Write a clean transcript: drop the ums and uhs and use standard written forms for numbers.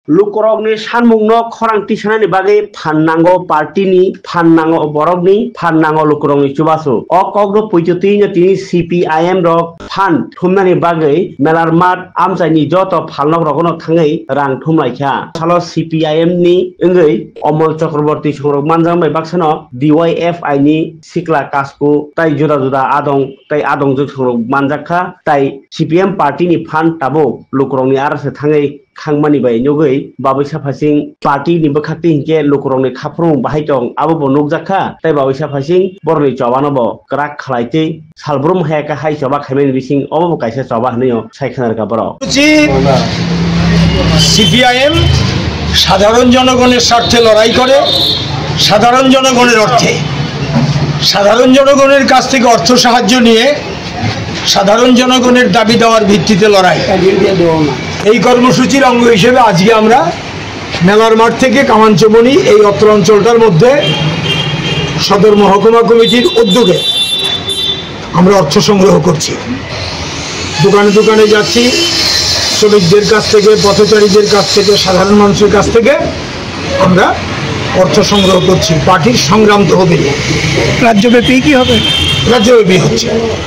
लुकरकनि सानमुंनो खरां टिसानानि बागै फाननांगौ पार्टीनि फाननांगौ बरकनि फाननांगौ लुकरकनि चुबासु अ कग्र पुइचुतिनो तिनि सीपीआईएम रक फान थुमनानि बागै मेलारमाट आमसाइनि जत फालनक रगनो थाङै रां थुमलायखा सालो सीपीआईएम नि ओंगै अमल चक्रवर्ती संरक मानजांबाय बाक्सानो डीवाईएफआई नि सिक्ला कासकु ताई जुदा जुदा आदं ताई आदं जों संरक मानजाखा ताई सीपीएम पार्टीनि फान ताबो लुकरकनि आरसे थाङै खांमानि बाय नगै बाबैसा फासिं पार्टी नि बखाती हिंके लुकरकनि खाफ्रं बाहायटं आबो नुकजाखा ताई बाबैसा फासिं बरनि चबानबो क्राक खालायते सालब्रुम हायाका हाय चबा खायमेन बिसिं अबो कायसा चबा हनयो सायखानार गाबरो सीपीआईएम সাধারণ জনগণের স্বার্থে লড়াই করে সাধারণ জনগণের অর্থে সাধারণ জনগণের কাছ থেকে অর্থ সাহায্য নিয়ে সাধারণ জনগণের দাবি দেওয়ার ভিত্তিতে লড়াই এই কর্মসূচির অঙ্গ হিসেবে আজকে আমরা মেলার মাঠ থেকে কামানচমনি এই অত্র অঞ্চলটার মধ্যে সদর মহকুমা কমিটির উদ্যোগে আমরা অর্থ সংগ্রহ করছি দোকানে দোকানে যাচ্ছি শ্রমিকদের কাছ থেকে পথচারীদের কাছ থেকে সাধারণ মানুষের কাছ থেকে আমরা অর্থ সংগ্রহ করছি পার্টির সংগ্রাম তো হবে রাজ্যব্যাপী কি হবে রাজ্যব্যাপী হচ্ছে